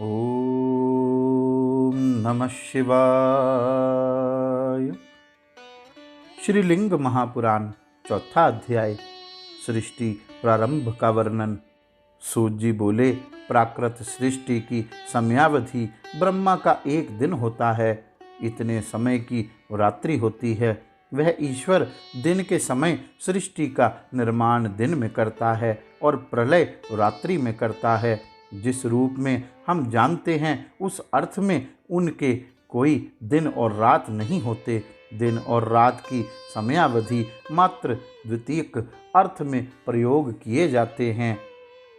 ओम नमः शिवाय। श्रीलिंग महापुराण चौथा अध्याय सृष्टि प्रारंभ का वर्णन। सूत जी बोले, प्राकृत सृष्टि की समयावधि ब्रह्मा का एक दिन होता है। इतने समय की रात्रि होती है। वह ईश्वर दिन के समय सृष्टि का निर्माण दिन में करता है और प्रलय रात्रि में करता है। जिस रूप में हम जानते हैं उस अर्थ में उनके कोई दिन और रात नहीं होते। दिन और रात की समयावधि मात्र द्वितीयक अर्थ में प्रयोग किए जाते हैं।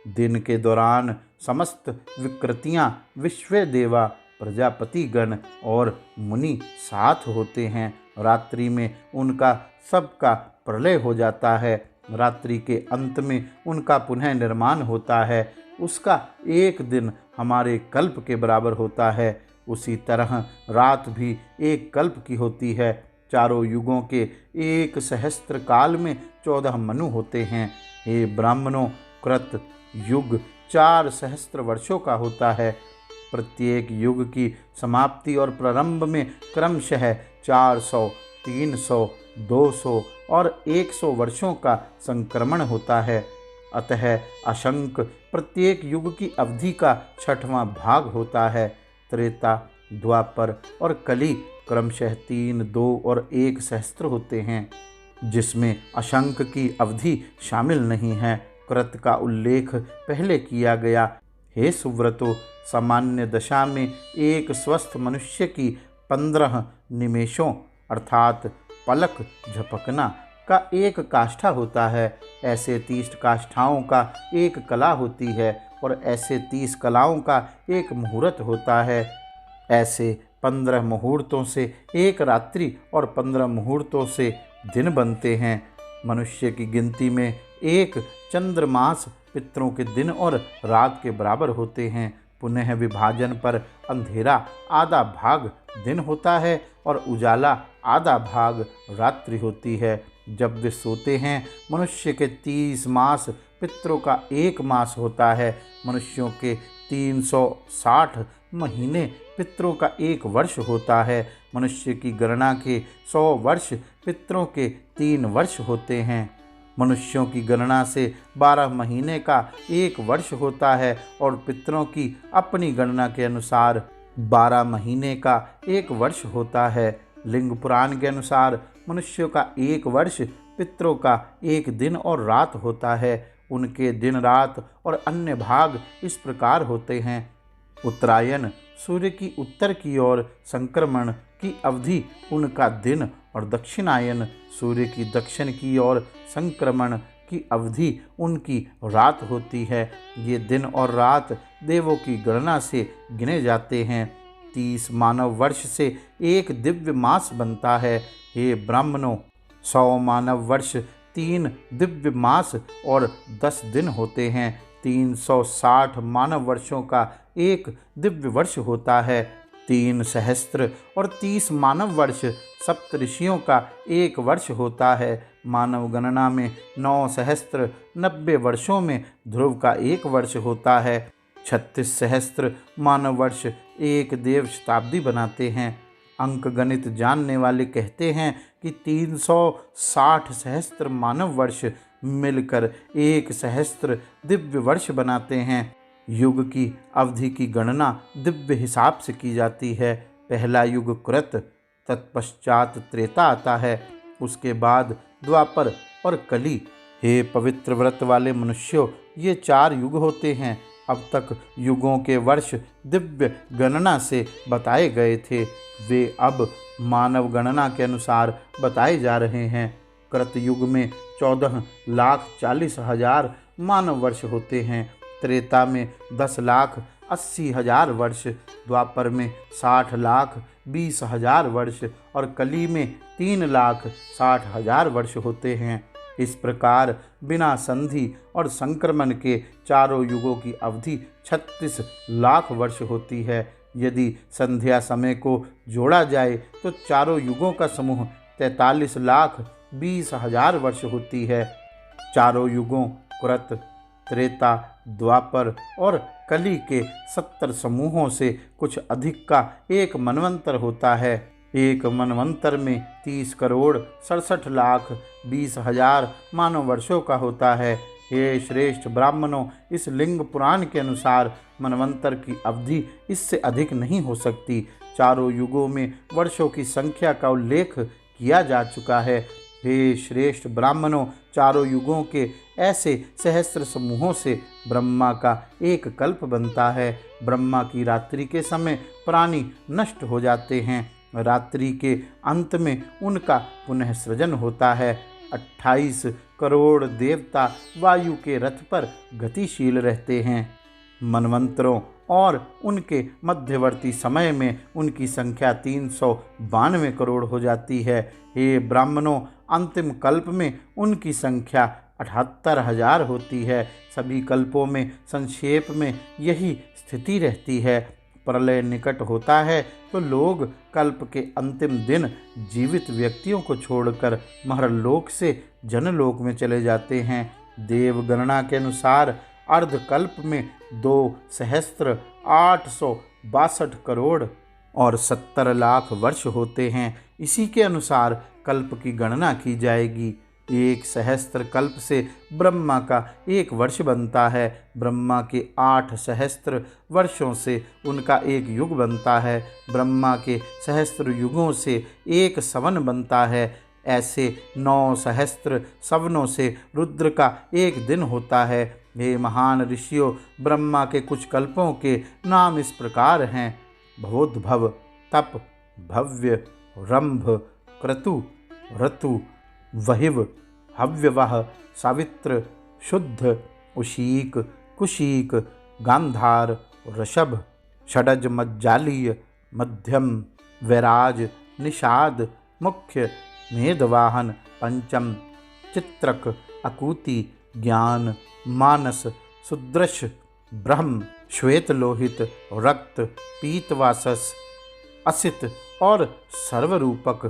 दिन के दौरान समस्त विकृतियां, विश्व देवा, प्रजापति गण और मुनि साथ होते हैं। रात्रि में उनका सबका प्रलय हो जाता है। रात्रि के अंत में उनका पुनः निर्माण होता है। उसका एक दिन हमारे कल्प के बराबर होता है। उसी तरह रात भी एक कल्प की होती है। चारों युगों के एक सहस्त्र काल में 14 मनु होते हैं। हे ब्राह्मणों, कृत युग 4 सहस्त्र वर्षों का होता है। प्रत्येक युग की समाप्ति और प्रारंभ में क्रमशः 400, 300, 200 और 100 वर्षों का संक्रमण होता है। अतः अशंक प्रत्येक युग की अवधि का 6वां भाग होता है। त्रेता, द्वापर और कली क्रमशः 3, 2 और 1 सहस्त्र होते हैं, जिसमें अशंक की अवधि शामिल नहीं है। कृत का उल्लेख पहले किया गया। हे सुव्रतो, सामान्य दशा में एक स्वस्थ मनुष्य की 15 निमेषों अर्थात पलक झपकना का एक काष्ठा होता है। ऐसे 30 काष्ठाओं का एक कला होती है और ऐसे 30 कलाओं का एक मुहूर्त होता है। ऐसे 15 मुहूर्तों से एक रात्रि और 15 मुहूर्तों से दिन बनते हैं। मनुष्य की गिनती में एक चंद्रमास पितरों के दिन और रात के बराबर होते हैं। पुनः विभाजन पर अंधेरा आधा भाग दिन होता है और उजाला आधा भाग रात्रि होती है। जब वे सोते हैं, मनुष्य के 30 मास पितरों का एक मास होता है। मनुष्यों के 360 महीने पितरों का एक वर्ष होता है। मनुष्य की गणना के 100 वर्ष पितरों के 3 वर्ष होते हैं। मनुष्यों की गणना से 12 महीने का एक वर्ष होता है और पितरों की अपनी गणना के अनुसार 12 महीने का एक वर्ष होता है। लिंग पुराण के अनुसार मनुष्यों का एक वर्ष पितरों का एक दिन और रात होता है। उनके दिन रात और अन्य भाग इस प्रकार होते हैं। उत्तरायण सूर्य की उत्तर की ओर संक्रमण की अवधि उनका दिन और दक्षिणायन सूर्य की दक्षिण की ओर संक्रमण की अवधि उनकी रात होती है। ये दिन और रात देवों की गणना से गिने जाते हैं। 30 मानव वर्ष से एक दिव्य मास बनता है। हे ब्राह्मणों, 100 मानव वर्ष 3 दिव्य मास और 10 दिन होते हैं। 360 मानव वर्षों का एक दिव्य वर्ष होता है। 3 सहस्त्र और 30 मानव वर्ष सप्तऋषियों का एक वर्ष होता है। मानव गणना में 9 सहस्त्र 90 वर्षों में ध्रुव का एक वर्ष होता है। 36 सहस्त्र मानव वर्ष एक देव शताब्दी बनाते हैं। अंक गणित जानने वाले कहते हैं कि 360 सहस्त्र मानव वर्ष मिलकर एक सहस्त्र दिव्य वर्ष बनाते हैं। युग की अवधि की गणना दिव्य हिसाब से की जाती है। पहला युग कृत, तत्पश्चात त्रेता आता है, उसके बाद द्वापर और कली। हे पवित्र व्रत वाले मनुष्यों, ये 4 युग होते हैं। अब तक युगों के वर्ष दिव्य गणना से बताए गए थे, वे अब मानव गणना के अनुसार बताए जा रहे हैं। कृत युग में 14,40,000 मानव वर्ष होते हैं। त्रेता में 10,80,000 वर्ष, द्वापर में 60,20,000 वर्ष और कली में 3,60,000 वर्ष होते हैं। इस प्रकार बिना संधि और संक्रमण के चारों युगों की अवधि 36 लाख वर्ष होती है। यदि संध्या समय को जोड़ा जाए तो चारों युगों का समूह 43,20,000 वर्ष होती है। चारों युगों कृत, त्रेता, द्वापर और कली के 70 समूहों से कुछ अधिक का एक मनवंतर होता है। एक मनवंतर में 30 करोड़ 67 लाख 20 हजार मानव वर्षों का होता है। हे श्रेष्ठ ब्राह्मणों, इस लिंग पुराण के अनुसार मनवंतर की अवधि इससे अधिक नहीं हो सकती। चारों युगों में वर्षों की संख्या का उल्लेख किया जा चुका है। हे श्रेष्ठ ब्राह्मणों, चारों युगों के ऐसे सहस्त्र समूहों से ब्रह्मा का एक कल्प बनता है। ब्रह्मा की रात्रि के समय प्राणी नष्ट हो जाते हैं। रात्रि के अंत में उनका पुनः सृजन होता है। 28 करोड़ देवता वायु के रथ पर गतिशील रहते हैं। मनवंतरों और उनके मध्यवर्ती समय में उनकी संख्या 392 करोड़ हो जाती है। हे ब्राह्मणों, अंतिम कल्प में उनकी संख्या 78,000 होती है। सभी कल्पों में संक्षेप में यही स्थिति रहती है। प्रलय निकट होता है तो लोग कल्प के अंतिम दिन जीवित व्यक्तियों को छोड़कर महरलोक से जनलोक में चले जाते हैं। देव गणना के अनुसार अर्धकल्प में 2,862 करोड़ और 70 लाख वर्ष होते हैं। इसी के अनुसार कल्प की गणना की जाएगी। एक सहस्त्र कल्प से ब्रह्मा का एक वर्ष बनता है। ब्रह्मा के 8 सहस्त्र वर्षों से उनका एक युग बनता है। ब्रह्मा के सहस्त्र युगों से एक सवन बनता है। ऐसे 9 सहस्त्र सवनों से रुद्र का एक दिन होता है। हे महान ऋषियों, ब्रह्मा के कुछ कल्पों के नाम इस प्रकार हैं: भवोद्भव, तप, भव्य, रंभ, क्रतु, ऋतु, वहिव, हव्यवह, सावित्र, शुद्ध, उशीक, कुशीक, गांधार, ऋषभ, षडज, मज्जालीय, मध्यम, वैराज, निषाद, मुख्य, मेदवाहन, पंचम, चित्रक, अकूति, ज्ञान, मानस, सुदृश, ब्रह्म, श्वेत लोहित, रक्त, पीतवासस, असित और सर्वरूपक।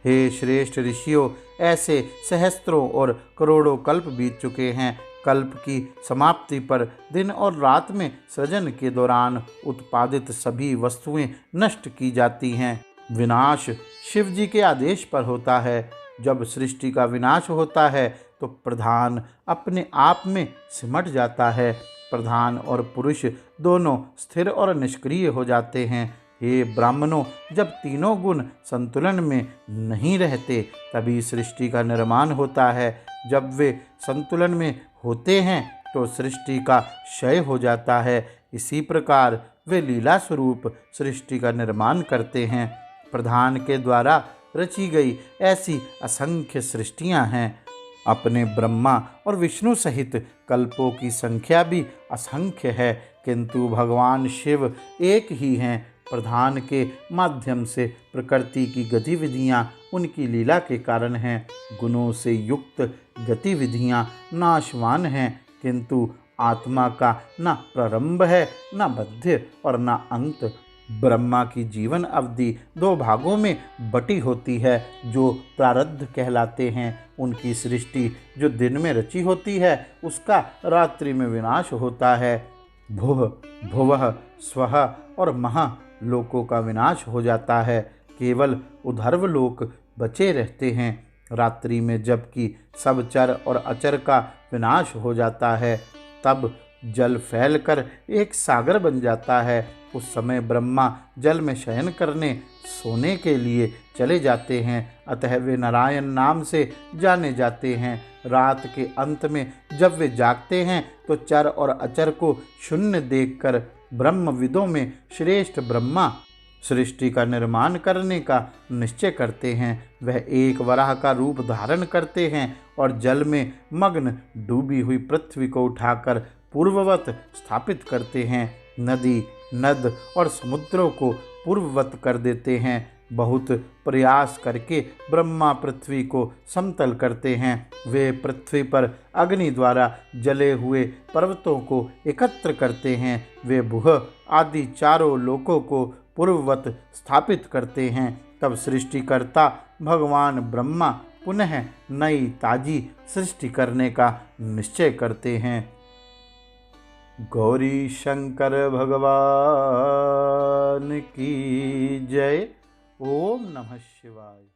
हे श्रेष्ठ ऋषियों, ऐसे सहस्त्रों और करोड़ों कल्प बीत चुके हैं। कल्प की समाप्ति पर दिन और रात में सृजन के दौरान उत्पादित सभी वस्तुएं नष्ट की जाती हैं। विनाश शिव जी के आदेश पर होता है। जब सृष्टि का विनाश होता है तो प्रधान अपने आप में सिमट जाता है। प्रधान और पुरुष दोनों स्थिर और निष्क्रिय हो जाते हैं। हे ब्राह्मणों, जब तीनों गुण संतुलन में नहीं रहते तभी सृष्टि का निर्माण होता है। जब वे संतुलन में होते हैं तो सृष्टि का क्षय हो जाता है। इसी प्रकार वे लीला स्वरूप सृष्टि का निर्माण करते हैं। प्रधान के द्वारा रची गई ऐसी असंख्य सृष्टियां हैं। अपने ब्रह्मा और विष्णु सहित कल्पों की संख्या भी असंख्य है, किंतु भगवान शिव एक ही हैं। प्रधान के माध्यम से प्रकृति की गतिविधियां उनकी लीला के कारण हैं। गुणों से युक्त गतिविधियां नाशवान हैं, किंतु आत्मा का न प्रारंभ है, न मध्य और न अंत। ब्रह्मा की जीवन अवधि 2 भागों में बटी होती है, जो प्रारब्ध कहलाते हैं। उनकी सृष्टि जो दिन में रची होती है, उसका रात्रि में विनाश होता है। भुव, भुवः, स्वः और महा लोकों का विनाश हो जाता है। केवल उधर्व लोक बचे रहते हैं। रात्रि में जबकि सब चर और अचर का विनाश हो जाता है, तब जल फैलकर एक सागर बन जाता है। उस समय ब्रह्मा जल में शयन करने सोने के लिए चले जाते हैं, अतः वे नारायण नाम से जाने जाते हैं। रात के अंत में जब वे जागते हैं तो चर और अचर को शून्य देखकर ब्रह्मविदों में श्रेष्ठ ब्रह्मा सृष्टि का निर्माण करने का निश्चय करते हैं। वह एक वराह का रूप धारण करते हैं और जल में मग्न डूबी हुई पृथ्वी को उठाकर पूर्ववत स्थापित करते हैं। नदी, नद और समुद्रों को पूर्ववत कर देते हैं। बहुत प्रयास करके ब्रह्मा पृथ्वी को समतल करते हैं। वे पृथ्वी पर अग्नि द्वारा जले हुए पर्वतों को एकत्र करते हैं। वे भुह आदि चारों लोकों को पूर्ववत स्थापित करते हैं। तब सृष्टिकर्ता भगवान ब्रह्मा पुनः नई ताजी सृष्टि करने का निश्चय करते हैं। गौरी शंकर भगवान की जय। ओम नमः शिवाय।